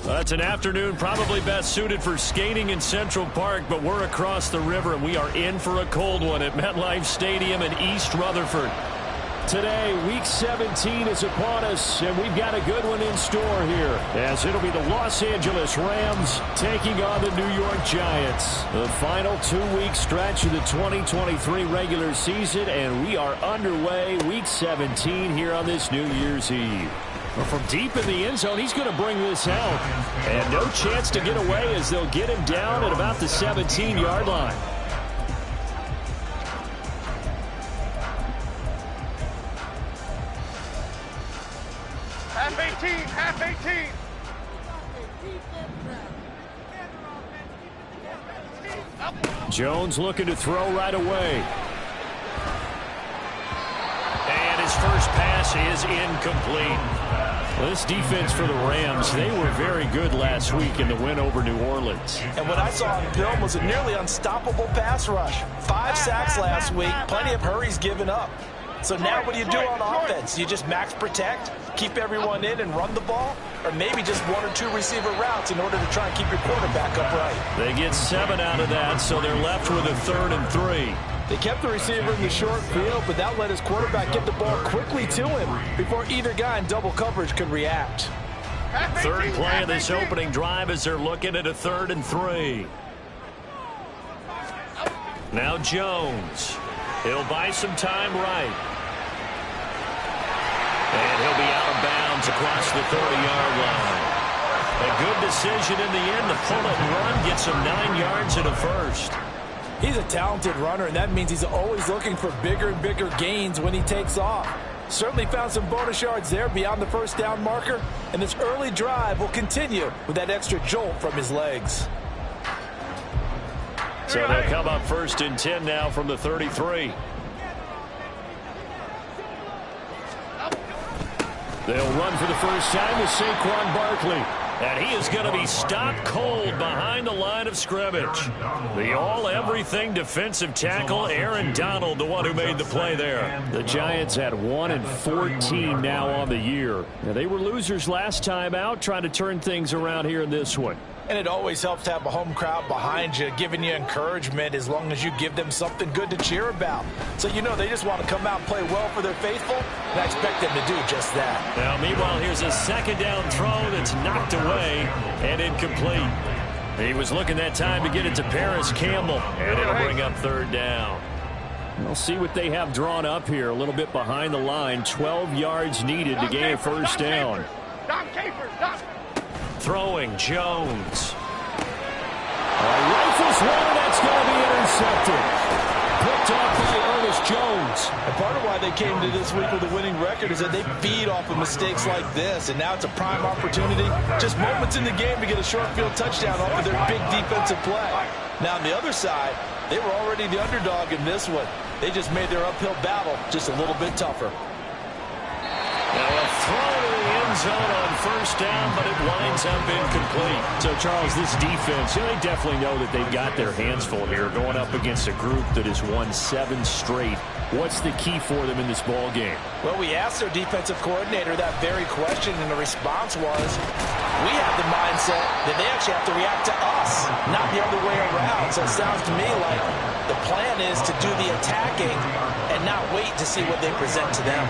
It's an afternoon probably best suited for skating in Central Park, but we're across the river and we are in for a cold one at MetLife Stadium in East Rutherford. Today, Week 17 is upon us, and we've got a good one in store here, as it'll be the Los Angeles Rams taking on the New York Giants. The final 2-week stretch of the 2023 regular season, and we are underway Week 17 here on this New Year's Eve. From deep in the end zone, he's going to bring this out. And no chance to get away as they'll get him down at about the 17-yard line. Half 18, half 18. Jones looking to throw right away. And his first pass is incomplete. Well, this defense for the Rams, they were very good last week in the win over New Orleans. And what I saw on film was a nearly unstoppable pass rush. 5 sacks last week, plenty of hurries given up. So now what do you do on offense? You just max protect, keep everyone in and run the ball? Or maybe just 1 or 2 receiver routes in order to try and keep your quarterback upright? They get 7 out of that, so they're left with a 3rd and 3. They kept the receiver in the short field, but that let his quarterback get the ball quickly to him before either guy in double coverage could react. Third play of this opening drive as they're looking at a 3rd and 3. Now Jones. He'll buy some time right. And he'll be out of bounds across the 30-yard line. A good decision in the end to pull it and run, gets him 9 yards and a first. He's a talented runner, and that means he's always looking for bigger and bigger gains when he takes off. Certainly found some bonus yards there beyond the first down marker, and this early drive will continue with that extra jolt from his legs. So they'll come up 1st and 10 now from the 33. They'll run for the first time with Saquon Barkley. And he is going to be stopped cold behind the line of scrimmage. The all-everything defensive tackle, Aaron Donald, the one who made the play there. The Giants had 1-14 now on the year. Now, they were losers last time out, trying to turn things around here in this one. And it always helps to have a home crowd behind you, giving you encouragement as long as you give them something good to cheer about. So you know they just want to come out and play well for their faithful, and I expect them to do just that. Now, meanwhile, here's a 2nd down throw that's knocked away and incomplete. He was looking that time to get it to Paris Campbell, and it'll bring up 3rd down. We'll see what they have drawn up here, a little bit behind the line. 12 yards needed to gain a first down. Throwing, Jones. Rifles one, and that's going to be intercepted. Picked off by Ernest Jones. And part of why they came to this week with a winning record is that they feed off of mistakes like this, and now it's a prime opportunity. Just moments in the game to get a short field touchdown off of their big defensive play. Now on the other side, they were already the underdog in this one. They just made their uphill battle just a little bit tougher. Now a throw to the end zone on first down, but it winds up incomplete. So, Charles, this defense, they definitely know that they've got their hands full here going up against a group that has won 7 straight. What's the key for them in this ball game? Well, we asked their defensive coordinator that very question, and the response was, we have the mindset that they actually have to react to us, not the other way around. So it sounds to me like the plan is to do the attacking and not wait to see what they present to them.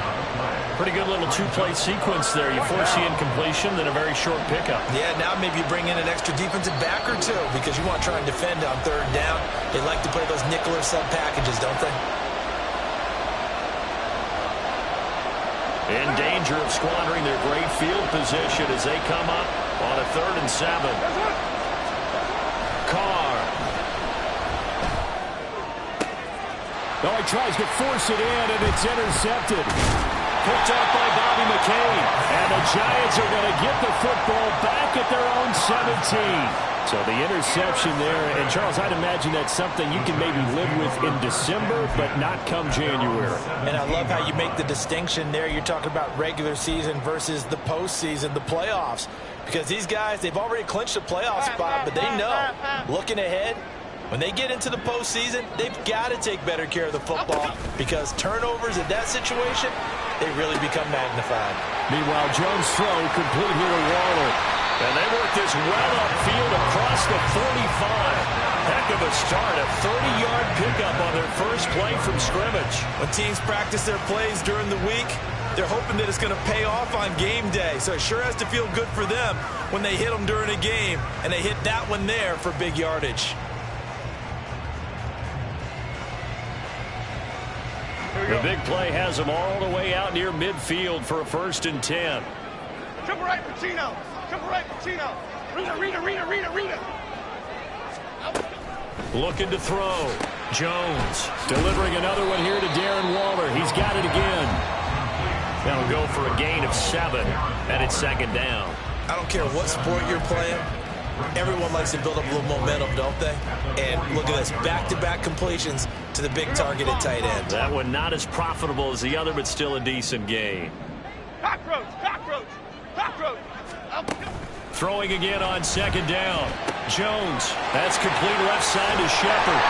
Pretty good little 2-play sequence there. You force the incompletion, then a very short pickup. Yeah, now maybe you bring in an extra defensive back or 2 because you want to try and defend on 3rd down. They like to play those nickel or sub packages, don't they? In danger of squandering their great field position as they come up on a 3rd and 7. Carr. Oh, he tries to force it in, and it's intercepted. Picked up by Bobby McCain. And the Giants are going to get the football back at their own 17. So the interception there, and Charles, I'd imagine that's something you can maybe live with in December, but not come January. And I love how you make the distinction there. You're talking about regular season versus the postseason, the playoffs. Because these guys, they've already clinched a playoff spot, but they know, looking ahead, when they get into the postseason, they've got to take better care of the football because turnovers in that situation, they really become magnified. Meanwhile, Jones' throw complete here to Waller. And they work this well upfield across the 45. Heck of a start, a 30-yard pickup on their first play from scrimmage. When teams practice their plays during the week, they're hoping that it's going to pay off on game day. So it sure has to feel good for them when they hit them during a game, and they hit that one there for big yardage. The big play has them all the way out near midfield for a 1st and 10. Jump right, Pacino. Jump right, Pacino. Rita. Looking to throw. Jones delivering another one here to Darren Waller. He's got it again. That'll go for a gain of 7, and it's 2nd down. I don't care what sport you're playing. Everyone likes to build up a little momentum, don't they? And look at this, back-to-back completions to the big target at tight end. That one not as profitable as the other, but still a decent gain. Cockroach. Throwing again on 2nd down. Jones, that's complete left side to Shepard.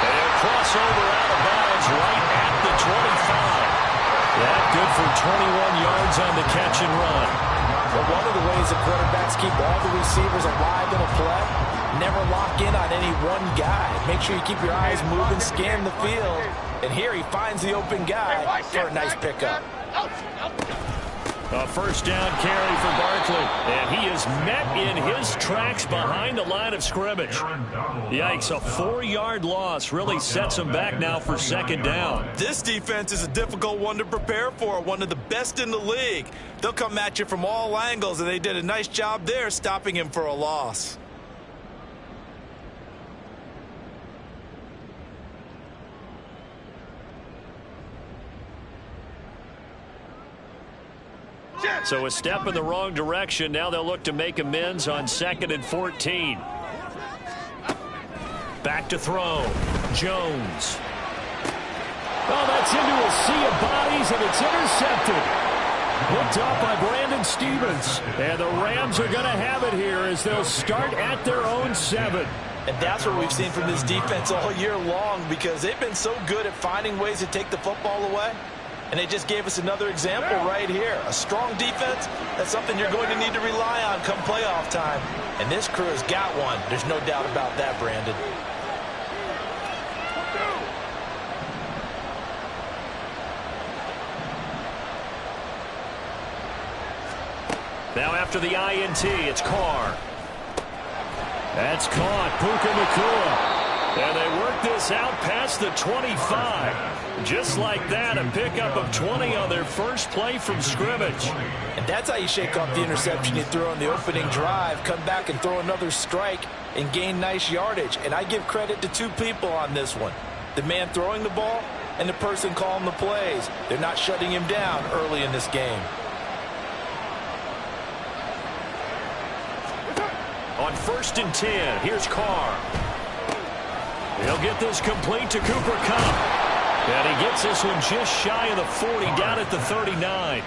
And a crossover out of bounds right at the 25. That good for 21 yards on the catch and run. But one of the ways that quarterbacks keep all the receivers alive in a play, never lock in on any one guy. Make sure you keep your eyes moving, scan the field. And here he finds the open guy for a nice pickup. A 1st down carry for Barkley. And he is met in his tracks behind the line of scrimmage. Yikes, a 4-yard loss really sets him back now for 2nd down. This defense is a difficult one to prepare for, one of the best in the league. They'll come at you from all angles, and they did a nice job there stopping him for a loss. So a step in the wrong direction. Now they'll look to make amends on 2nd and 14. Back to throw. Jones. Oh, that's into a sea of bodies, and it's intercepted. Picked up by Brandon Stevens. And the Rams are going to have it here as they'll start at their own 7. And that's what we've seen from this defense all year long because they've been so good at finding ways to take the football away. And they just gave us another example right here. A strong defense, that's something you're going to need to rely on come playoff time. And this crew has got one. There's no doubt about that, Brandon. Now after the INT, it's Carr. That's caught. Puka Nacua. And they work this out past the 25. Just like that, a pickup of 20 on their first play from scrimmage. And that's how you shake off the interception you threw on the opening drive, come back and throw another strike and gain nice yardage. And I give credit to 2 people on this one. The man throwing the ball and the person calling the plays. They're not shutting him down early in this game. On 1st and 10, here's Carr. He'll get this complete to Cooper Kupp. And he gets this one just shy of the 40, down at the 39.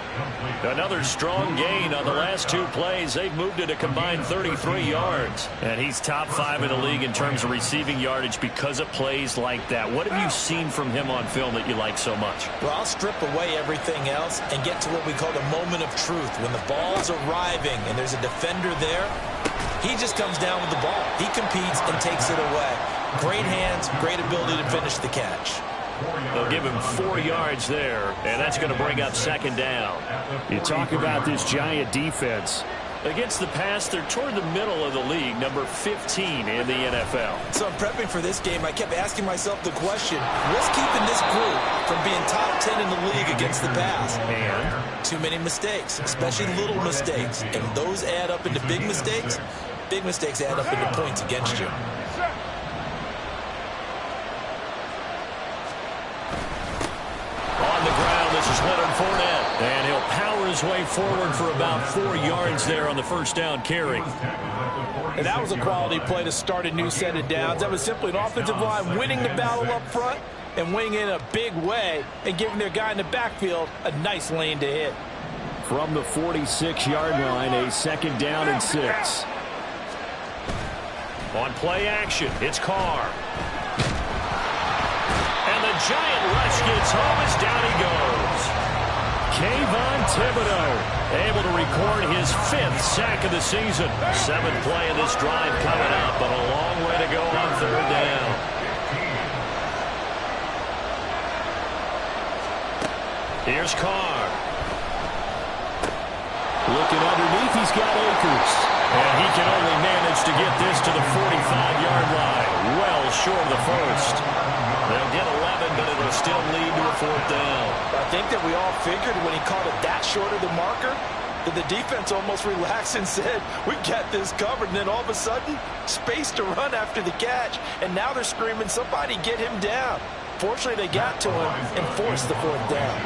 Another strong gain on the last 2 plays. They've moved it a combined 33 yards. And he's top 5 in the league in terms of receiving yardage because of plays like that. What have you seen from him on film that you like so much? Well, I'll strip away everything else and get to what we call the moment of truth. When the ball's arriving and there's a defender there, he just comes down with the ball. He competes and takes it away. Great hands, great ability to finish the catch. They'll give him 4 yards there, and that's going to bring up 2nd down. You talk about this Giant defense. Against the pass, they're toward the middle of the league, number 15 in the NFL. So I'm prepping for this game. I kept asking myself the question, what's keeping this group from being top 10 in the league against the pass? And too many mistakes, especially little mistakes. And those add up into big mistakes. Big mistakes add up into points against you. On the ground, this is Leonard Fournette. And he'll power his way forward for about 4 yards there on the first down carry. And that was a quality play to start a new set of downs. That was simply an offensive line winning the battle up front and winning in a big way and giving their guy in the backfield a nice lane to hit. From the 46-yard line, a 2nd down and 6. On play action, it's Carr. And the giant rush gets home as down he goes. Kayvon Thibodeau able to record his 5th sack of the season. 7th play of this drive coming up, but a long way to go on 3rd down. Here's Carr. Looking underneath, he's got Akers. And he can only manage to get this to the 45-yard line. Well short of the first. They'll get 11, but it'll still lead to a 4th down. I think that we all figured when he caught it that short of the marker that the defense almost relaxed and said, we got this covered. And then all of a sudden, space to run after the catch. And now they're screaming, somebody get him down. Fortunately, they got to him and forced the 4th down.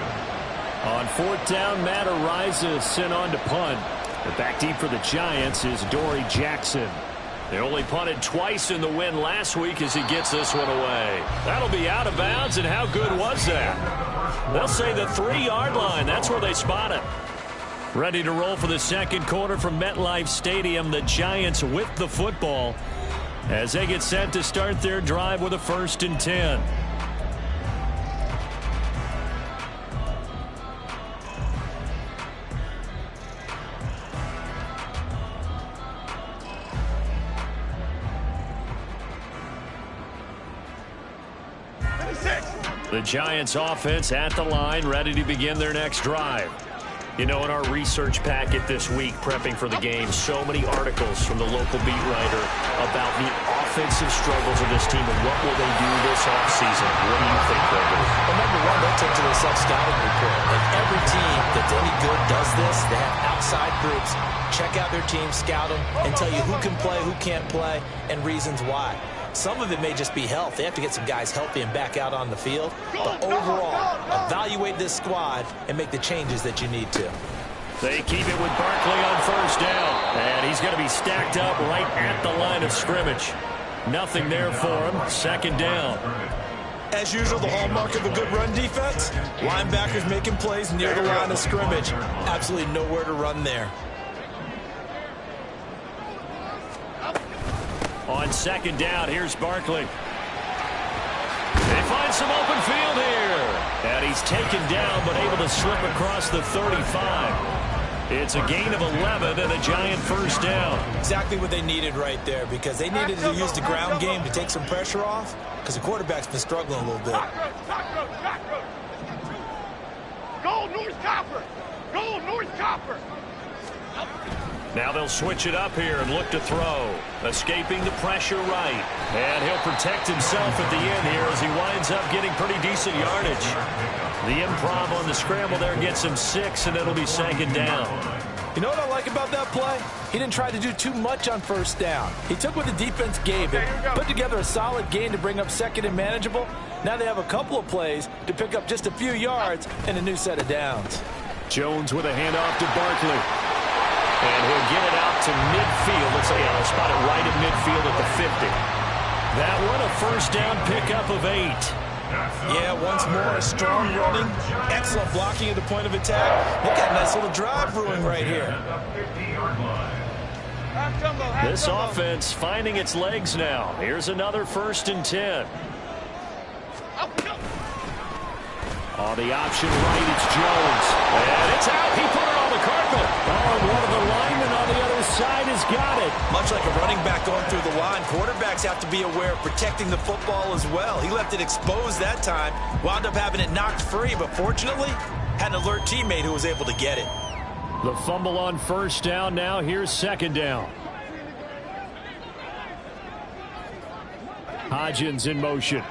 On 4th down, Matt Araiza is sent on to punt. But back deep for the Giants is Dory Jackson. They only punted twice in the win last week as he gets this one away. That'll be out of bounds, and how good was that? They'll say the 3-yard line. That's where they spot it. Ready to roll for the 2nd quarter from MetLife Stadium. The Giants with the football as they get set to start their drive with a 1st and 10. The Giants offense at the line, ready to begin their next drive. You know, in our research packet this week, prepping for the game, so many articles from the local beat writer about the offensive struggles of this team and what will they do this offseason. What do you think they'll do? Well, number one, they'll take to their self-scouting report. And every team that's any good does this. They have outside groups. Check out their team, scout them, and tell you who can play, who can't play, and reasons why. Some of it may just be health. They have to get some guys healthy and back out on the field. But overall, evaluate this squad and make the changes that you need to. They keep it with Barkley on 1st down. And he's going to be stacked up right at the line of scrimmage. Nothing there for him. 2nd down. As usual, the hallmark of a good run defense, linebackers making plays near the line of scrimmage. Absolutely nowhere to run there. On 2nd down, here's Barkley. They find some open field here. And he's taken down, but able to slip across the 35. It's a gain of 11 and a Giant 1st down. Exactly what they needed right there, because they needed to use the ground game to take some pressure off, because the quarterback's been struggling a little bit. Go North Copper! Go North Copper! Now they'll switch it up here and look to throw. Escaping the pressure right. And he'll protect himself at the end here as he winds up getting pretty decent yardage. The improv on the scramble there gets him 6, and it'll be 2nd down. You know what I like about that play? He didn't try to do too much on 1st down. He took what the defense gave him, put together a solid gain to bring up 2nd and manageable. Now they have a couple of plays to pick up just a few yards and a new set of downs. Jones with a handoff to Barkley. And he'll get it out to midfield. Looks like he'll spot it right at midfield at the 50. That one a 1st down pickup of 8. Yeah, once more, a strong running, excellent blocking at the point of attack. Look at a nice little drive brewing right here. This offense finding its legs now. Here's another 1st and 10. On the option right, it's Jones. And it's out. He put it on the carpet. Oh, and one of the linemen on the other side has got it. Much like a running back going through the line, quarterbacks have to be aware of protecting the football as well. He left it exposed that time, wound up having it knocked free, but fortunately, had an alert teammate who was able to get it. The fumble on 1st down. Now here's 2nd down. Hodgins in motion.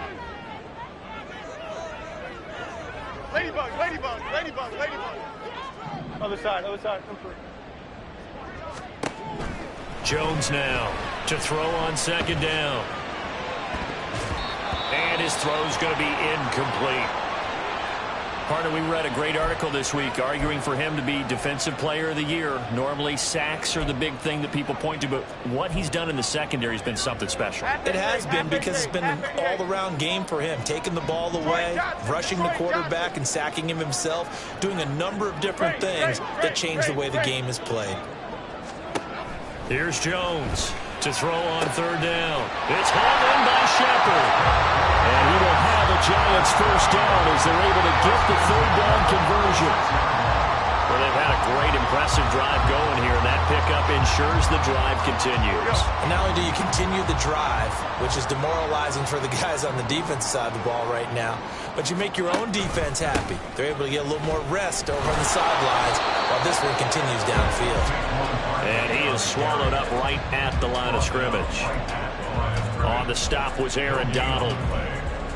Ladybug, ladybug, ladybug, ladybug. Other side, come through. Jones now to throw on 2nd down. And his throw's going to be incomplete. Partner, we read a great article this week arguing for him to be Defensive Player of the Year. Normally, sacks are the big thing that people point to, but what he's done in the secondary has been something special. It has been, because it's been an all-around game for him. Taking the ball away, rushing the quarterback, and sacking him himself, doing a number of different things that change the way the game is played. Here's Jones to throw on third down. It's hauled in by Shepard. And he will have a Giants first down as they're able to get the third down conversion. Well, they've had a great, impressive drive going here, and that pickup ensures the drive continues. And not only do you continue the drive, which is demoralizing for the guys on the defense side of the ball right now, but you make your own defense happy. They're able to get a little more rest over on the sidelines while this one continues downfield. And he is swallowed up right at the line of scrimmage. On the stop was Aaron Donald.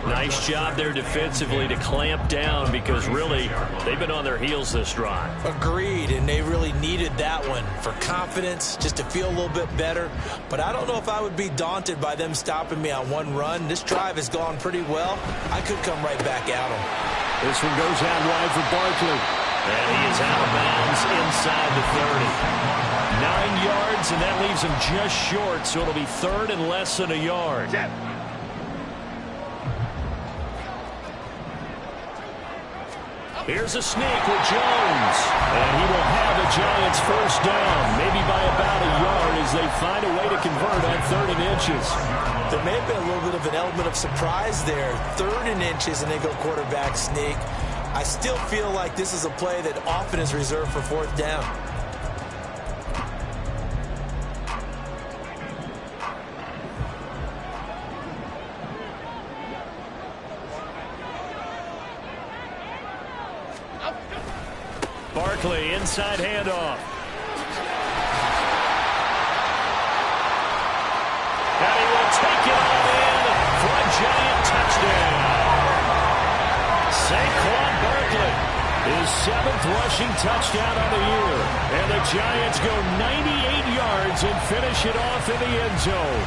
Nice job there defensively to clamp down, because really they've been on their heels this drive. Agreed, and they really needed that one for confidence, just to feel a little bit better. But I don't know if I would be daunted by them stopping me on one run. This drive has gone pretty well. I could come right back at them. This one goes out wide for Barkley. And he is out of bounds inside the 30. 9 yards, and that leaves him just short, so it'll be third and less than a yard. Here's a sneak with Jones. And he will have a Giants first down, maybe by about a yard, as they find a way to convert on 3rd and inches. There may have been a little bit of an element of surprise there. 3rd and inches, and they go quarterback sneak. I still feel like this is a play that often is reserved for 4th down. Barkley, inside handoff. And he will take it all in for a Giant touchdown. Saquon Barkley, his 7th rushing touchdown on the year. And the Giants go 98 yards and finish it off in the end zone.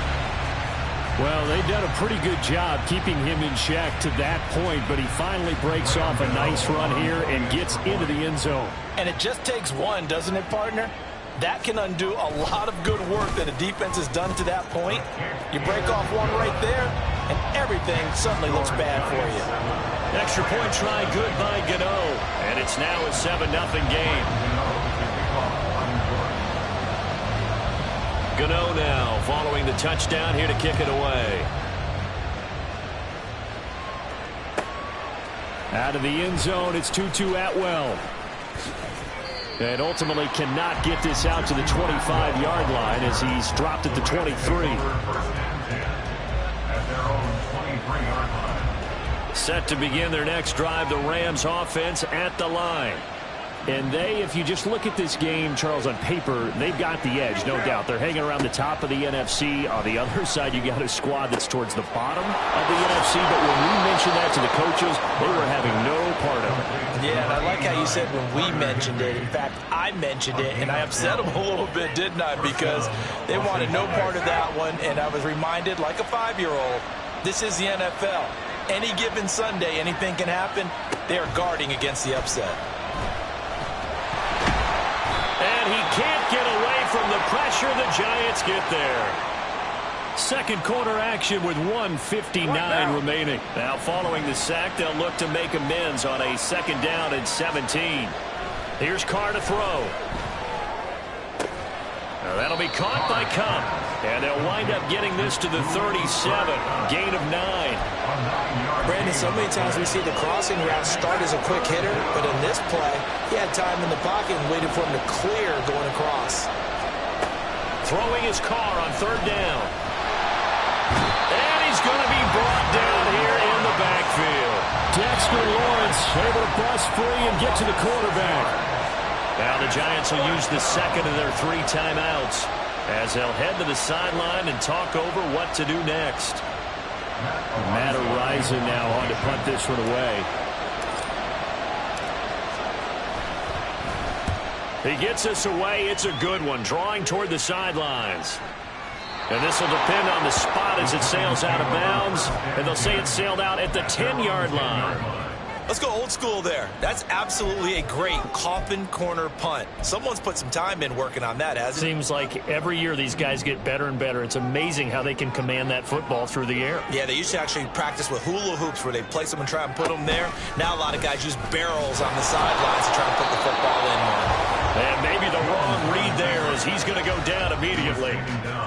Well, they've done a pretty good job keeping him in check to that point, but he finally breaks off a nice run here and gets into the end zone. And it just takes one, doesn't it, partner? That can undo a lot of good work that a defense has done to that point. You break off one right there, and everything suddenly looks bad for you. Extra point try good by Gano, and it's now a 7-0 game. Gano now following the touchdown here to kick it away. Out of the end zone, it's 2-2 Atwell. And ultimately cannot get this out to the 25-yard line as he's dropped at the 23. Set to begin their next drive, the Rams offense at the line. And they, if you just look at this game, Charles, on paper, they've got the edge, no doubt. They're hanging around the top of the NFC. On the other side, you got a squad that's towards the bottom of the NFC. But when we mentioned that to the coaches, they were having no part of it. Yeah, and I like how you said when we mentioned it. In fact, I mentioned it, and I upset them a little bit, didn't I? Because they wanted no part of that one, and I was reminded, like a 5-year-old, this is the NFL. Any given Sunday, anything can happen. They are guarding against the upset. And he can't get away from the pressure. The Giants get there. Second quarter action with 1:59 remaining. Now following the sack, they'll look to make amends on a 2nd down and 17. Here's Carr to throw. Now that'll be caught by Cup. And they'll wind up getting this to the 37. Gain of 9. Brandon, so many times we see the crossing route start as a quick hitter, but in this play, he had time in the pocket and waited for him to clear going across. Throwing his Carr on 3rd down. And he's going to be brought down here in the backfield. Dexter Lawrence able to bust free and get to the quarterback. Now the Giants will use the 2nd of their 3 timeouts as they'll head to the sideline and talk over what to do next. Matt Araiza now on to punt this one away. He gets us away. It's a good one, drawing toward the sidelines. And this will depend on the spot as it sails out of bounds. And they'll say it sailed out at the 10-yard line. Let's go old school there. That's absolutely a great coffin corner punt. Someone's put some time in working on that, hasn't it? Seems like every year these guys get better and better. It's amazing how they can command that football through the air. Yeah, they used to actually practice with hula hoops where they place them and try and put them there. Now a lot of guys use barrels on the sidelines to try and put the football in. And maybe the wrong read there as he's going to go down immediately.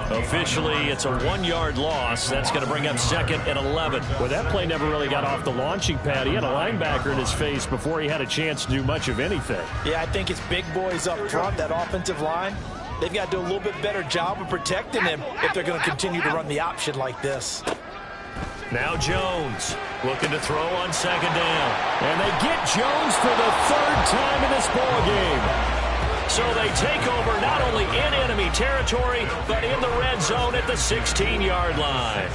Officially, it's a 1-yard loss. That's going to bring up 2nd and 11. Well, that play never really got off the launching pad. He had a linebacker in his face before he had a chance to do much of anything. Yeah, I think it's big boys up front, that offensive line. They've got to do a little bit better job of protecting him if they're going to continue to run the option like this. Now Jones looking to throw on 2nd down. And they get Jones for the 3rd time in this ball game. So they take over not only in enemy territory, but in the red zone at the 16-yard line.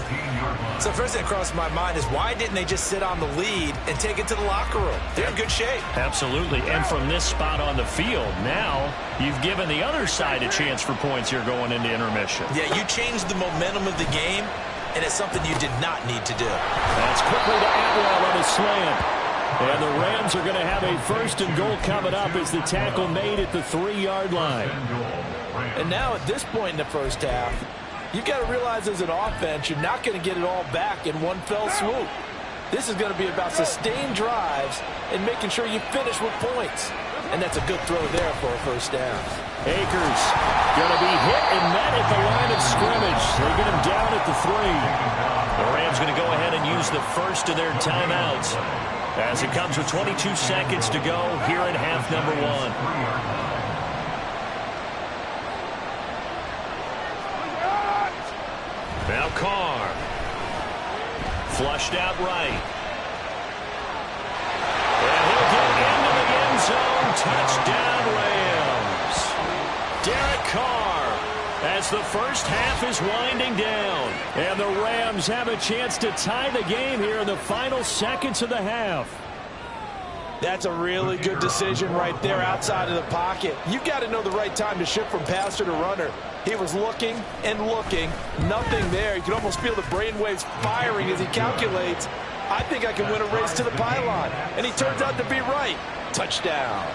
So first thing that crossed my mind is why didn't they just sit on the lead and take it to the locker room? They're in good shape. Absolutely. And from this spot on the field, now you've given the other side a chance for points here going into intermission. Yeah, you changed the momentum of the game, and it's something you did not need to do. That's quickly to Atwell on a slant. And the Rams are going to have a 1st and goal coming up as the tackle made at the 3-yard line. And now at this point in the first half, you've got to realize as an offense, you're not going to get it all back in one fell swoop. This is going to be about sustained drives and making sure you finish with points. And that's a good throw there for a 1st down. Akers going to be hit and met at the line of scrimmage. They get him down at the 3. The Rams going to go ahead and use the first of their timeouts as it comes with 22 seconds to go here in half number 1. Now Carr. Flushed out right. And he'll get into the end zone. Touchdown Rams. Derek Carr as the first half is winding down. And the Rams have a chance to tie the game here in the final seconds of the half. That's a really good decision right there outside of the pocket. You've got to know the right time to shift from passer to runner. He was looking and looking. Nothing there. You can almost feel the brainwaves firing as he calculates. I think I can win a race to the pylon. And he turns out to be right. Touchdown.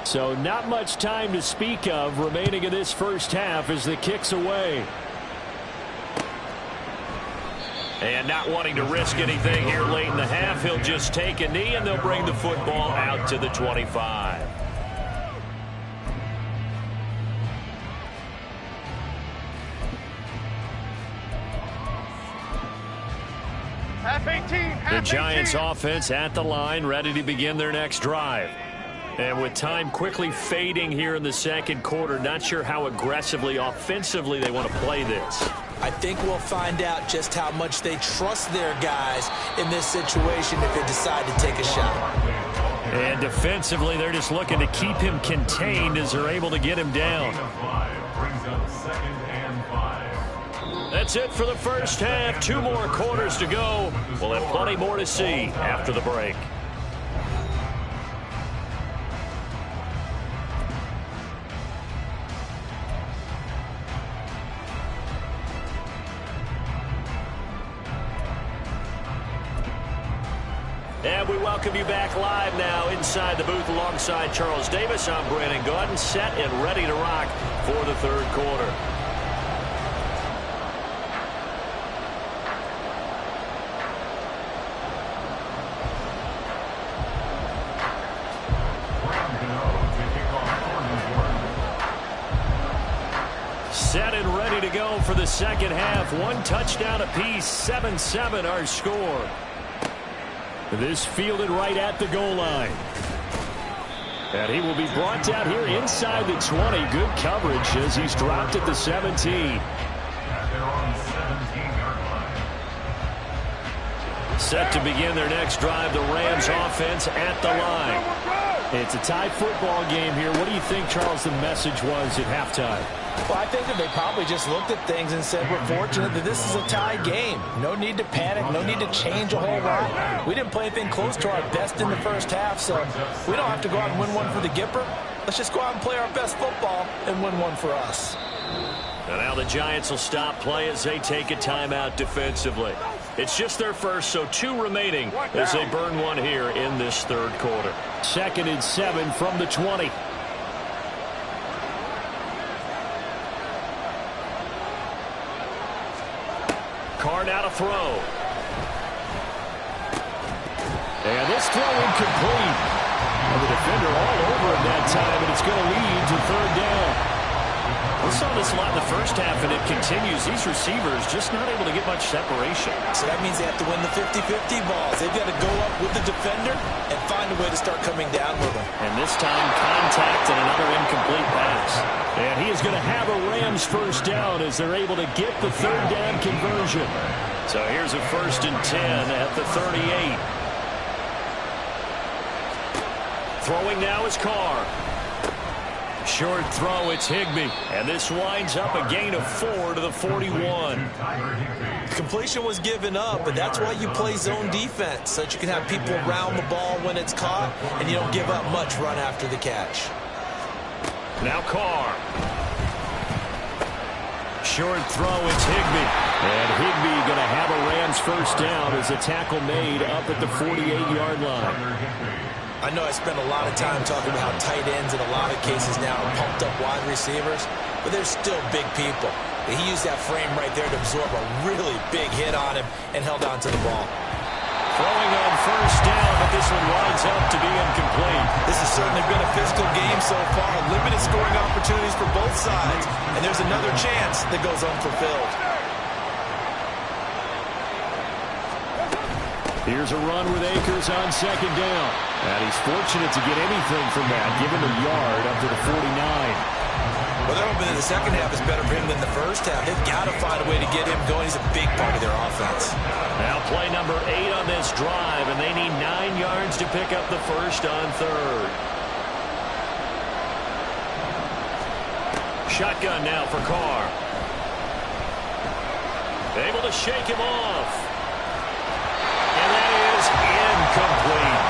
So not much time to speak of remaining in this first half as the kick's away. And not wanting to risk anything here late in the half, he'll just take a knee and they'll bring the football out to the 25. Half 18. The Giants offense at the line, ready to begin their next drive. And with time quickly fading here in the 2nd quarter, not sure how aggressively, offensively they want to play this. I think we'll find out just how much they trust their guys in this situation if they decide to take a shot. And defensively, they're just looking to keep him contained as they're able to get him down. That's it for the first half. 2 more quarters to go. We'll have plenty more to see after the break. And we welcome you back live now inside the booth alongside Charles Davis. I'm Brandon Gaudin, set and ready to rock for the 3rd quarter. Set and ready to go for the 2nd half. 1 touchdown apiece, 7-7 our score. This fielded right at the goal line. And he will be brought down here inside the 20. Good coverage as he's dropped at the 17. Set to begin their next drive, the Rams offense at the line. It's a tie football game here. What do you think, Charles, the message was at halftime? Well, I think that they probably just looked at things and said, we're fortunate that this is a tie game. No need to panic. No need to change a whole lot. We didn't play anything close to our best in the first half, so we don't have to go out and win one for the Gipper. Let's just go out and play our best football and win one for us. And now the Giants will stop play as they take a timeout defensively. It's just their first, so 2 remaining as they burn one here in this third quarter. 2nd and 7 from the 20. Carr now to throw. And this throw incomplete. And the defender all over him that time, and it's going to lead to 3rd down. We saw this a lot in the first half, and it continues. These receivers just not able to get much separation. So that means they have to win the 50-50 balls. They've got to go up with the defender and find a way to start coming down with them. And this time, contact and another incomplete pass. And he is going to have a Rams first down as they're able to get the 3rd down conversion. So here's a 1st and 10 at the 38. Throwing now is Carr. Short throw, it's Higbee. And this winds up a gain of 4 to the 41. Completion was given up, but that's why you play zone defense, so that you can have people around the ball when it's caught, and you don't give up much run after the catch. Now Carr. Short throw, it's Higbee. And Higbee going to have a Rams first down as a tackle made up at the 48-yard line. I know I spent a lot of time talking about how tight ends in a lot of cases now are pumped up wide receivers, but they're still big people. He used that frame right there to absorb a really big hit on him and held on to the ball. Throwing on first down, but this one winds up to be incomplete. This has certainly been a physical game so far. Limited scoring opportunities for both sides, and there's another chance that goes unfulfilled. Here's a run with Akers on 2nd down. And he's fortunate to get anything from that, given the yard up to the 49. Well, they're hoping that the second half is better for him than the first half. They've got to find a way to get him going. He's a big part of their offense. Now play number 8 on this drive, and they need 9 yards to pick up the first on 3rd. Shotgun now for Carr. Able to shake him off. And that is incomplete.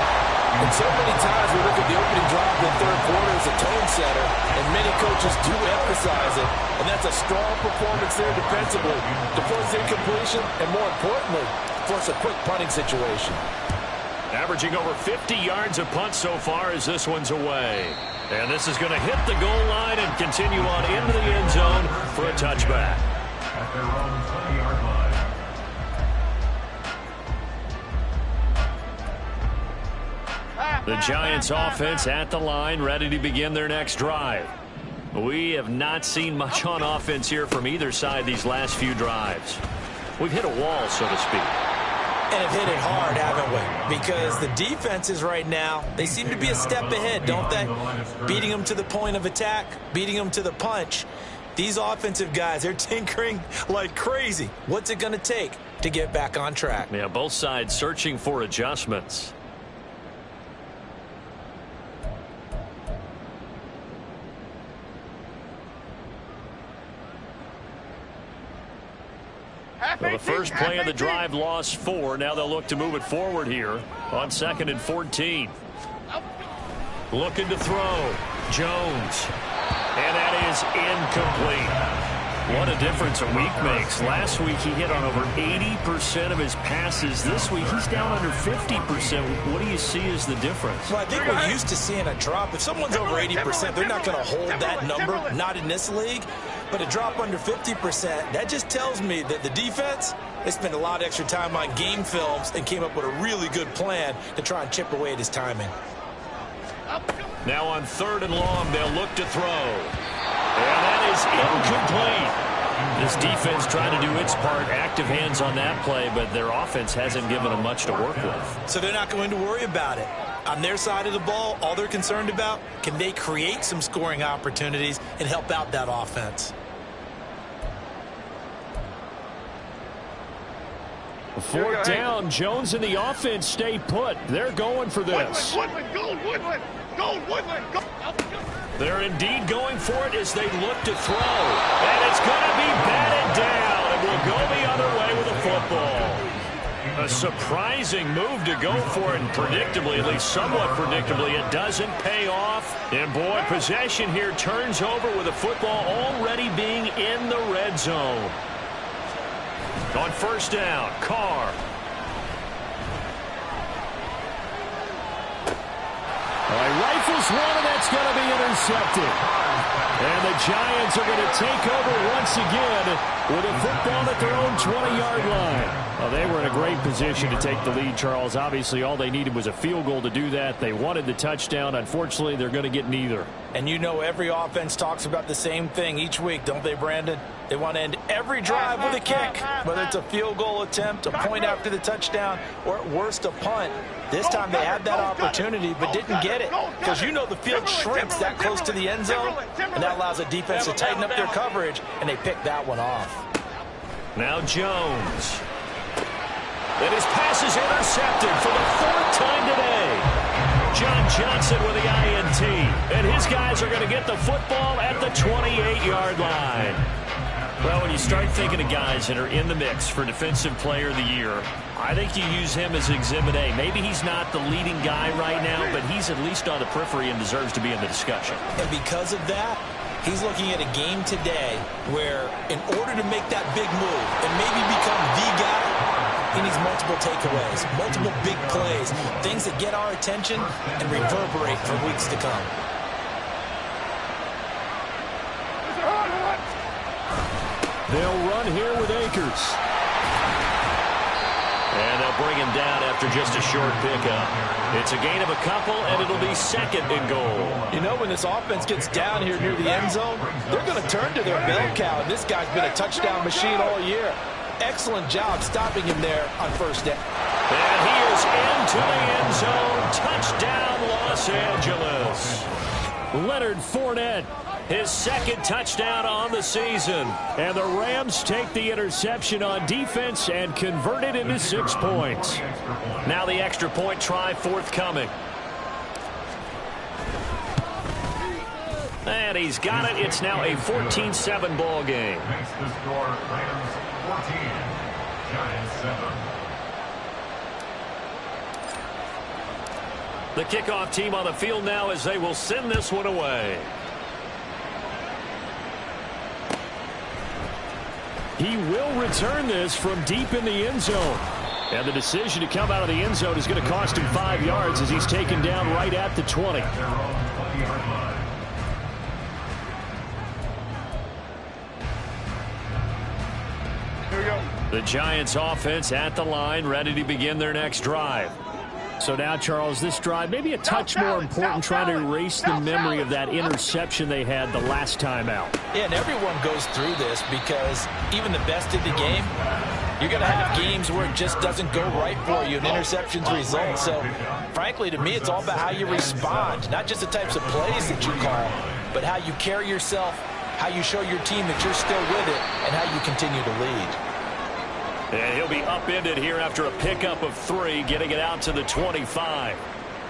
And so many times we look at the opening drive in the third quarter as a tone setter, and many coaches do emphasize it, and that's a strong performance there defensively to force incompletion and, more importantly, force a quick punting situation. Averaging over 50 yards a punt so far as this one's away. And this is going to hit the goal line and continue on into the end zone for a touchback. At their own 20-yard line. The Giants offense at the line, ready to begin their next drive. We have not seen much on offense here from either side these last few drives. We've hit a wall, so to speak. And have hit it hard, haven't we? Because the defenses right now, they seem to be a step ahead, don't they? Beating them to the point of attack, beating them to the punch. These offensive guys, they're tinkering like crazy. What's it going to take to get back on track? Yeah, both sides searching for adjustments. Well, the first play of the drive lost 4. Now they'll look to move it forward here on 2nd and 14. Looking to throw. Jones. And that is incomplete. What a difference a week makes. Last week he hit on over 80% of his passes. This week he's down under 50%. What do you see as the difference? Well, I think we're used to seeing a drop. If someone's over 80%, they're not going to hold that number, not in this league. But a drop under 50%, that just tells me that the defense, they spent a lot of extra time on game films and came up with a really good plan to try and chip away at his timing. Now on 3rd and long, they'll look to throw. And that is incomplete. This defense trying to do its part, active hands on that play, but their offense hasn't given them much to work with. So they're not going to worry about it. On their side of the ball, all they're concerned about, can they create some scoring opportunities and help out that offense? Fourth down, Jones and the offense stay put. They're going for this. Woodland, Woodland, Woodland, go. They're indeed going for it as they look to throw. And it's going to be batted down, and we'll go the other way with the football. A surprising move to go for it, and predictably, at least somewhat predictably, it doesn't pay off. And boy, possession here turns over with the football already being in the red zone. On first down, Carr. All right, rifles one, and that's going to be intercepted. And the Giants are going to take over once again with a football at their own 20-yard line. Well, they were in a great position to take the lead, Charles. Obviously, all they needed was a field goal to do that. They wanted the touchdown. Unfortunately, they're going to get neither. And you know every offense talks about the same thing each week, don't they, Brandon? They want to end every drive with a kick, whether it's a field goal attempt, a point after the touchdown, or at worst a punt. This time they had that opportunity but didn't get it because you know the field shrinks that close to the end zone, and that allows the defense to tighten up their coverage, and they picked that one off. Now Jones. And his pass is intercepted for the fourth time today. John Johnson with the INT. And his guys are going to get the football at the 28-yard line. Well, when you start thinking of guys that are in the mix for Defensive Player of the Year, I think you use him as Exhibit A. Maybe he's not the leading guy right now, but he's at least on the periphery and deserves to be in the discussion. And because of that, he's looking at a game today where in order to make that big move and maybe become the guy, he needs multiple takeaways, multiple big plays, things that get our attention and reverberate for weeks to come. They'll run here with Akers. And they'll bring him down after just a short pickup. It's a gain of a couple, and it'll be second and goal. You know, when this offense gets down here near the end zone, they're going to turn to their bell cow. This guy's been a touchdown machine all year. Excellent job stopping him there on first down. And he is into the end zone. Touchdown, Los Angeles. Leonard Fournette, his second touchdown on the season. And the Rams take the interception on defense and convert it into 6 points. Now the extra point try forthcoming. And he's got it. It's now a 14-7 ball game. Makes the score Rams 14, Giants 7. The kickoff team on the field now as they will send this one away. He will return this from deep in the end zone. And the decision to come out of the end zone is going to cost him 5 yards as he's taken down right at the 20. Their own 20-yard line. Here we go. The Giants offense at the line, ready to begin their next drive. So now, Charles, this drive maybe a touch more important, trying to erase the memory of that interception they had the last time out. Yeah, and everyone goes through this because even the best in the game, you're going to have games where it just doesn't go right for you, and interceptions result. So, frankly, to me, it's all about how you respond, not just the types of plays that you call, but how you carry yourself, how you show your team that you're still with it, and how you continue to lead. And he'll be upended here after a pickup of 3, getting it out to the 25.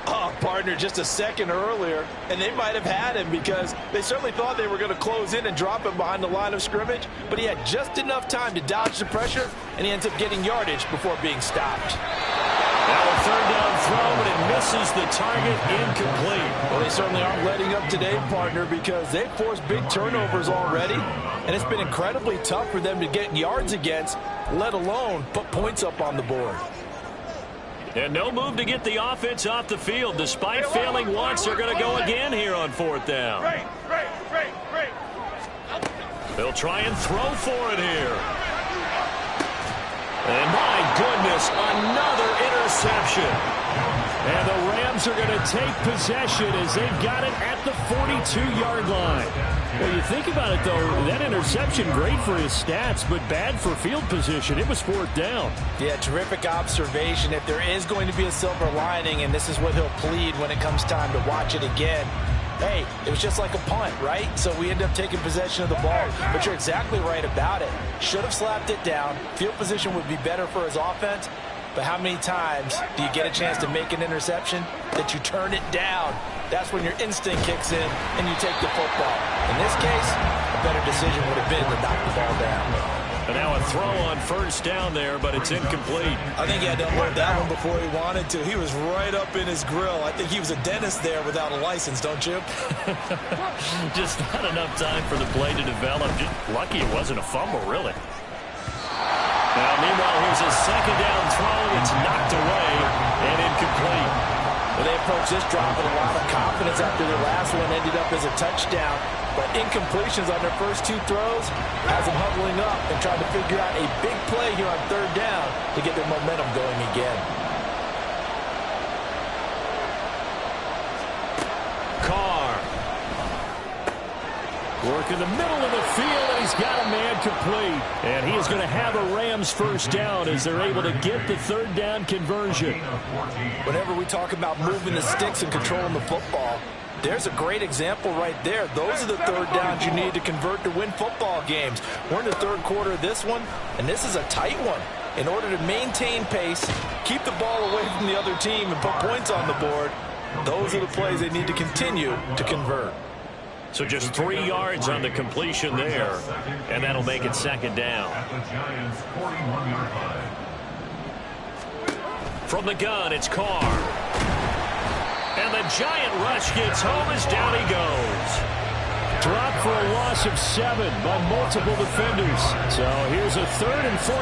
Oh, partner, just a second earlier, and they might have had him because they certainly thought they were going to close in and drop him behind the line of scrimmage, but he had just enough time to dodge the pressure, and he ends up getting yardage before being stopped. Now a third down throw, and it misses the target, incomplete. Well, they certainly aren't letting up today, partner, because they've forced big turnovers already, and it's been incredibly tough for them to get yards against, let alone put points up on the board. And no move to get the offense off the field. Despite failing once, they're going to go again here on fourth down. Great. They'll try and throw for it here. And my goodness, another interception. And the Rams are going to take possession as they've got it at the 42-yard line. Well, you think about it, though, that interception, great for his stats, but bad for field position. It was fourth down. Yeah, terrific observation. If there is going to be a silver lining, and this is what he'll plead when it comes time to watch it again, hey, it was just like a punt, right? So we end up taking possession of the ball. But you're exactly right about it. Should have slapped it down. Field position would be better for his offense. But how many times do you get a chance to make an interception that you turn it down? That's when your instinct kicks in and you take the football. In this case, a better decision would have been to knock the ball down. And now a throw on first down there, but it's incomplete. I think he had to unload that one before he wanted to. He was right up in his grill. I think he was a dentist there without a license, don't you? Just not enough time for the play to develop. Just lucky it wasn't a fumble, really. Now, meanwhile, here's a second down throw. It's knocked away and incomplete. Well, they approached this drive with a lot of confidence after their last one ended up as a touchdown. But incompletions on their first two throws has them huddling up and trying to figure out a big play here on third down to get their momentum going again. Carr. Work in the middle of the field, and he's got a man complete. And he is going to have a Rams first down as they're able to get the third down conversion. Whenever we talk about moving the sticks and controlling the football, there's a great example right there. Those are the third downs you need to convert to win football games. We're in the third quarter of this one, and this is a tight one. In order to maintain pace, keep the ball away from the other team, and put points on the board, those are the plays they need to continue to convert. So just 3 yards on the completion there, and that'll make it second down. From the gun, it's Carr. And the giant rush gets home as down he goes. Dropped for a loss of 7 by multiple defenders. So here's a 3rd and 14.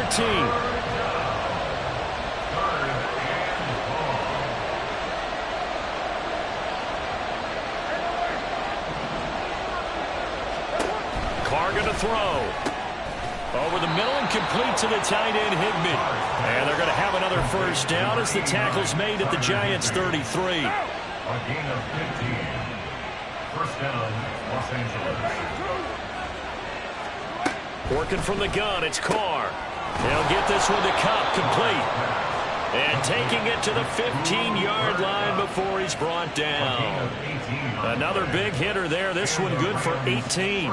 Carr going to throw. Over the middle and complete to the tight end, Higbee. And they're going to have another first down as the tackle's made at the Giants' 33. A gain of 15. First down, Los Angeles. Working from the gun, it's Carr. They'll get this one to Cup, complete. And taking it to the 15-yard line before he's brought down. Another big hitter there. This one good for 18.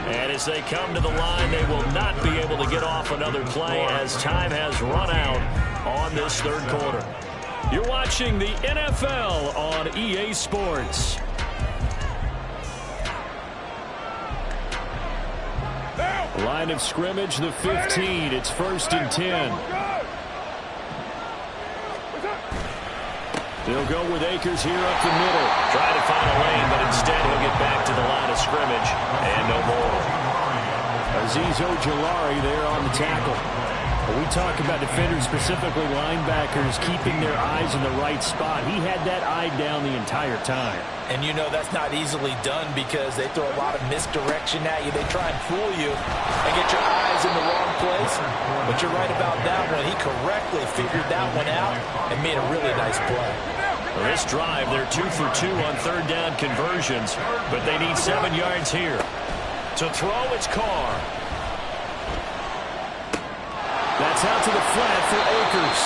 And as they come to the line, they will not be able to get off another play as time has run out on this third quarter. You're watching the NFL on EA Sports. Line of scrimmage, the 15. It's 1st and 10. They'll go with Akers here up the middle. Try to find a lane, but instead he'll get back to the line of scrimmage and no more. Azeez Ojulari there on the tackle. We talk about defenders, specifically linebackers, keeping their eyes in the right spot. He had that eye down the entire time. And you know that's not easily done because they throw a lot of misdirection at you. They try and fool you and get your eyes in the wrong place. But you're right about that one. He correctly figured that one out and made a really nice play. Well, this drive, they're 2 for 2 on third down conversions, but they need 7 yards here. To throw, it's Carr. That's out to the flat for Akers.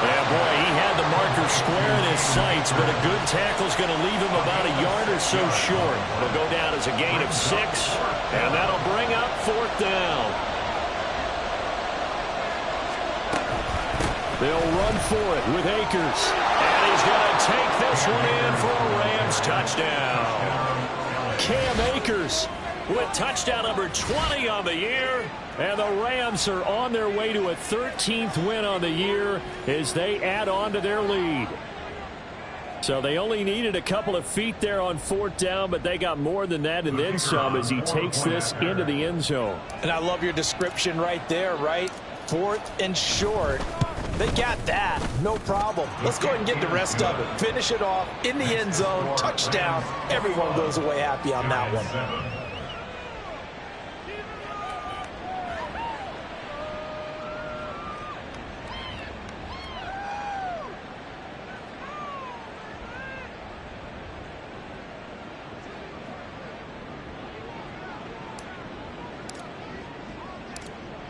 Yeah, boy, he had the marker square in his sights, but a good tackle's going to leave him about a yard or so short. It'll go down as a gain of 6, and that'll bring up 4th down. They'll run for it with Akers. And he's going to take this one in for a Rams touchdown. Cam Akers with touchdown number 20 on the year. And the Rams are on their way to a 13th win on the year as they add on to their lead. So they only needed a couple of feet there on 4th down, but they got more than that and then some as he takes this into the end zone. And I love your description right there, right? 4th and short. They got that. No problem. Let's go ahead and get the rest of it. Finish it off in the end zone. Touchdown. Everyone goes away happy on that one.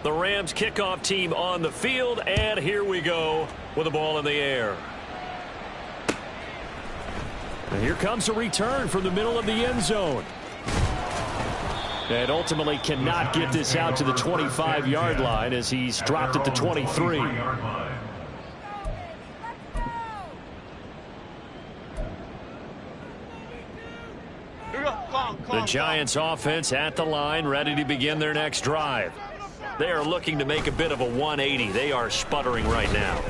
The Rams kickoff team on the field, and here we go with the ball in the air. And here comes a return from the middle of the end zone. And ultimately cannot get this out to the 25-yard line as he's dropped at the 23. The Giants offense at the line, ready to begin their next drive. They are looking to make a bit of a 180. They are sputtering right now.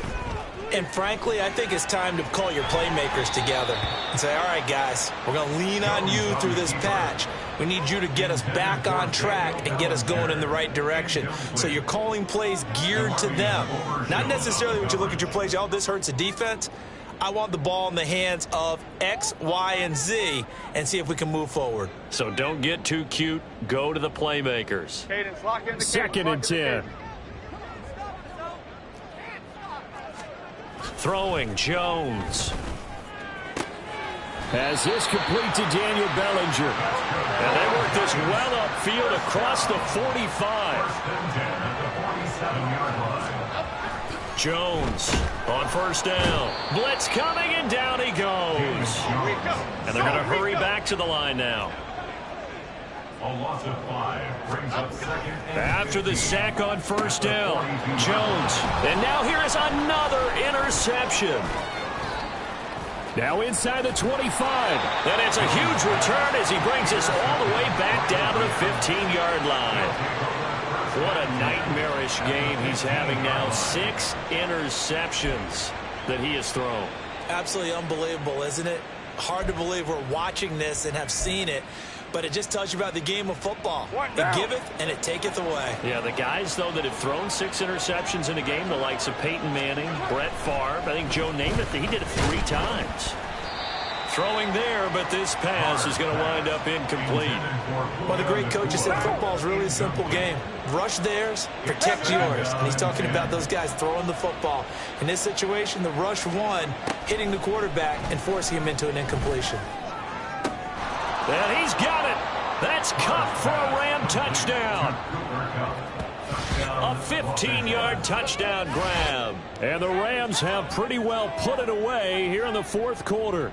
And frankly, I think it's time to call your playmakers together and say, all right, guys, we're going to lean on you through this patch. We need you to get us back on track and get us going in the right direction. So you're calling plays geared to them. Not necessarily when you look at your plays, oh, this hurts the defense. I want the ball in the hands of X, Y, and Z and see if we can move forward. So don't get too cute. Go to the playmakers. Cadence, lock in the Second and 10. Throwing Jones. Has this complete to Daniel Bellinger. And they work this well upfield across the 45. Jones on first down. Blitz coming, and down he goes. And they're going to hurry back to the line now. A loss of 5 brings up second. After the sack on first down, Jones. And now here is another interception. Now inside the 25. And it's a huge return as he brings us all the way back down to the 15-yard line. What a nightmarish game he's having now. 6 interceptions that he has thrown. Absolutely unbelievable, isn't it? Hard to believe we're watching this and have seen it. But it just tells you about the game of football. It giveth and it taketh away. Yeah, the guys, though, that have thrown 6 interceptions in a game, the likes of Peyton Manning, Brett Favre, I think Joe Namath, he did it 3 times. Throwing there, but this pass is going to wind up incomplete. Well, the great coach said football is really a simple game. Rush theirs, protect yours. And he's talking about those guys throwing the football. In this situation, the rush won, hitting the quarterback and forcing him into an incompletion. And he's got it. That's Cup for a Ram touchdown. A 15-yard touchdown grab. And the Rams have pretty well put it away here in the fourth quarter.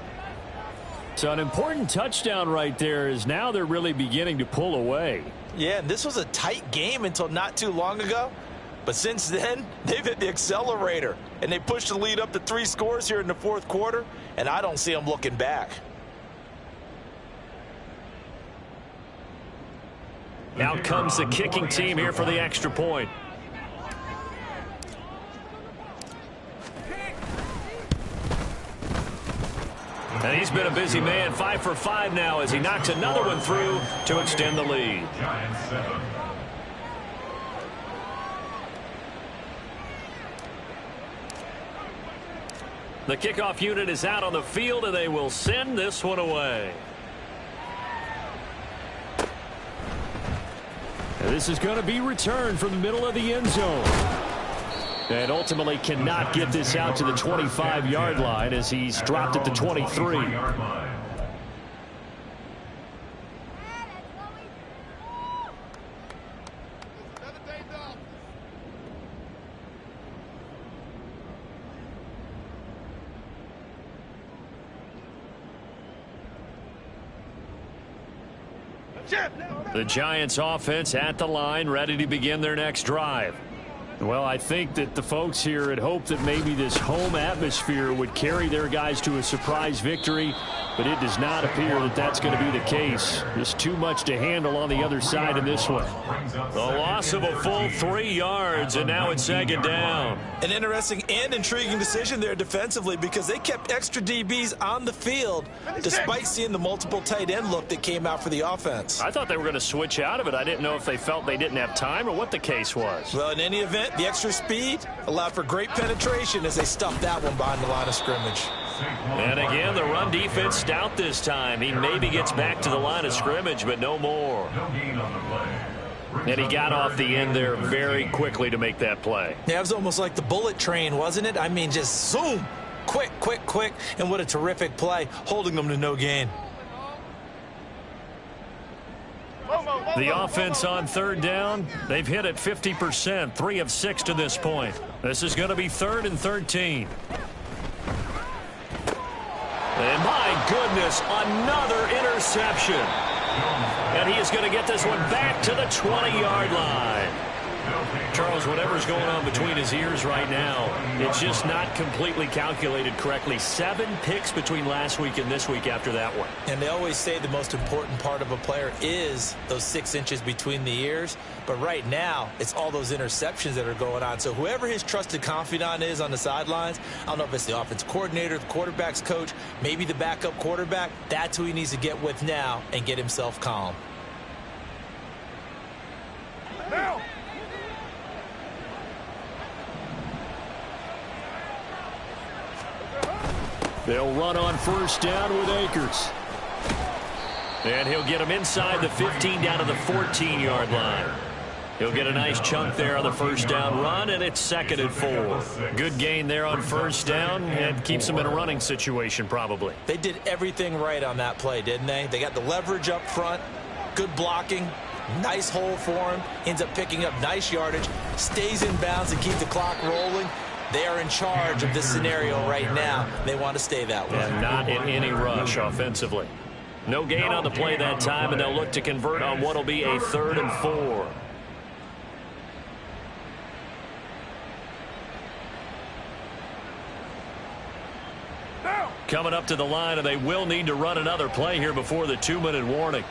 So an important touchdown right there is now they're really beginning to pull away. Yeah, and this was a tight game until not too long ago. But since then, they've hit the accelerator. And they pushed the lead up to 3 scores here in the fourth quarter. And I don't see them looking back. Out comes the kicking team here for the extra point. And he's been a busy man, 5 for 5 now as he knocks another one through to extend the lead. Giants 7. The kickoff unit is out on the field, and they will send this one away. And this is going to be returned from the middle of the end zone. And ultimately cannot get this out to the 25-yard line as he's dropped at the 23. The Giants offense at the line, ready to begin their next drive. Well, I think that the folks here had hoped that maybe this home atmosphere would carry their guys to a surprise victory, but it does not appear that that's going to be the case. There's too much to handle on the other side in this one. The loss of a full 3 yards, and now it's second down. An interesting and intriguing decision there defensively because they kept extra DBs on the field despite seeing the multiple tight end look that came out for the offense. I thought they were going to switch out of it. I didn't know if they felt they didn't have time or what the case was. Well, in any event, the extra speed allowed for great penetration as they stuffed that one behind the line of scrimmage. And again, the run defense stout this time. He maybe gets back to the line of scrimmage, but no more. And he got off the end there very quickly to make that play. Yeah, it was almost like the bullet train, wasn't it? I mean, just zoom, quick, quick, quick, and what a terrific play, holding them to no gain. The offense on third down, they've hit it 50%, 3 of 6 to this point. This is going to be 3rd and 13. And my goodness, another interception. And he is going to get this one back to the 20-yard line. Charles, whatever's going on between his ears right now, it's just not completely calculated correctly. 7 picks between last week and this week after that one. And they always say the most important part of a player is those 6 inches between the ears. But right now, it's all those interceptions that are going on. So whoever his trusted confidant is on the sidelines, I don't know if it's the offense coordinator, the quarterback's coach, maybe the backup quarterback, that's who he needs to get with now and get himself calm. Now. They'll run on first down with Akers. And he'll get him inside the 15 down to the 14-yard line. He'll get a nice chunk there on the first down run, and it's 2nd and 4. Good gain there on first down, and keeps him in a running situation probably. They did everything right on that play, didn't they? They got the leverage up front, good blocking, nice hole for him, ends up picking up nice yardage, stays in bounds and keep the clock rolling. They are in charge of this scenario right now. They want to stay that way. And not in any rush offensively. No gain on the play that time, and they'll look to convert on what will be a 3rd and 4. Coming up to the line, and they will need to run another play here before the 2-minute warning.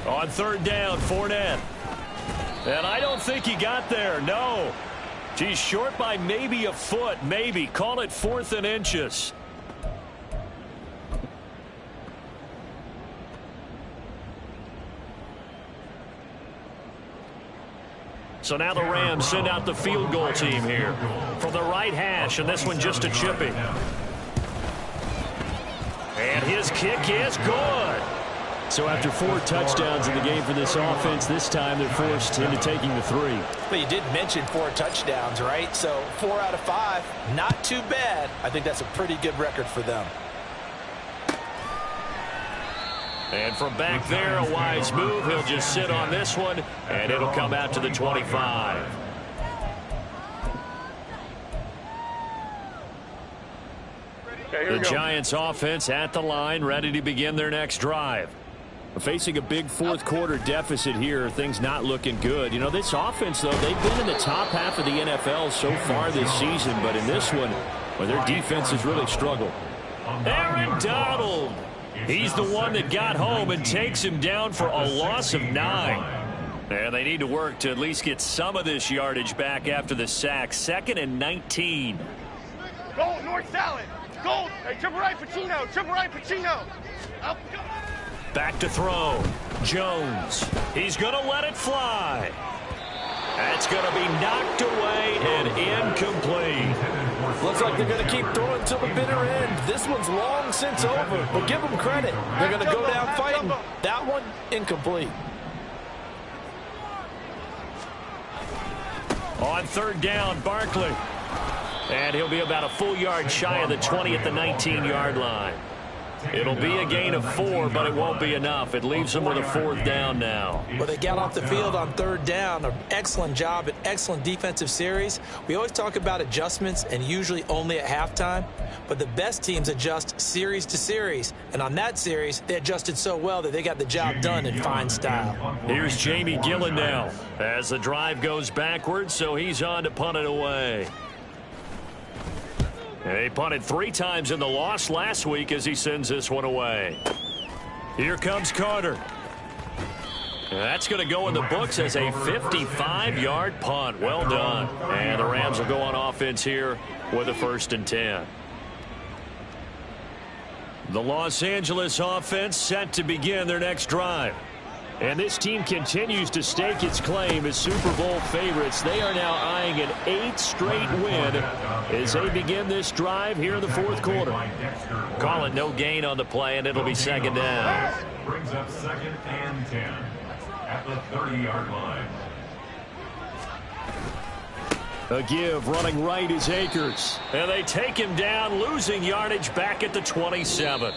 On 3rd down, Fournette. And I don't think he got there, no. He's short by maybe a foot, maybe. Call it 4th and inches. So now the Rams send out the field goal team here from the right hash, and this one just a chipping. And his kick is good. So after 4 touchdowns in the game for this offense, this time they're forced into taking the 3. But you did mention 4 touchdowns, right? So 4 out of 5, not too bad. I think that's a pretty good record for them. And from back there, a wise move. He'll just sit on this one, and it'll come out to the 25. The Giants offense at the line, ready to begin their next drive. Facing a big 4th quarter deficit here, things not looking good. You know, this offense, though, they've been in the top half of the NFL so far this season, but in this one, well, their defense has really struggled. Aaron Donald. He's the one that got home and takes him down for a loss of 9. And they need to work to at least get some of this yardage back after the sack. 2nd and 19. Gold, north salad. Gold. Hey, triple right, Pacino. Triple right, Pacino. Up. Back to throw. Jones. He's going to let it fly. That's going to be knocked away and incomplete. Looks like they're going to keep throwing till the bitter end. This one's long since over, but give them credit. They're going to go down fighting. That one, incomplete. On 3rd down, Barkley. And he'll be about a full yard shy of the 20 at the 19-yard line. It'll be a gain of 4, but it won't be enough. It leaves them with a 4th down now. Well, they got off the field on 3rd down. An excellent job, an excellent defensive series. We always talk about adjustments and usually only at halftime. But the best teams adjust series to series. And on that series, they adjusted so well that they got the job done in fine style. Here's Jamie Gillen now as the drive goes backwards, so he's on to punt it away. He punted 3 times in the loss last week as he sends this one away. Here comes Carter. That's going to go in the books as a 55-yard punt. Well done. And the Rams will go on offense here with a 1st and 10. The Los Angeles offense set to begin their next drive. And this team continues to stake its claim as Super Bowl favorites. They are now eyeing an 8th straight win as they begin this drive here in the 4th quarter. Call it no gain on the play, and it'll be 2nd down. Brings up 2nd and 10 at the 30-yard line. A give running right is Akers. And they take him down, losing yardage back at the 27.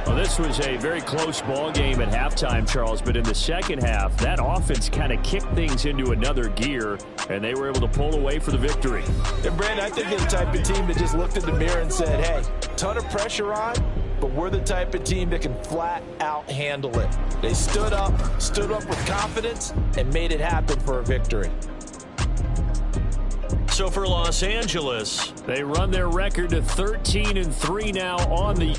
Well, this was a very close ball game at halftime, Charles, but in the second half, that offense kind of kicked things into another gear, and they were able to pull away for the victory. And, Brandon, I think they're the type of team that just looked in the mirror and said, hey, ton of pressure on, but we're the type of team that can flat out handle it. They stood up with confidence, and made it happen for a victory. So for Los Angeles, they run their record to 13-3 now on the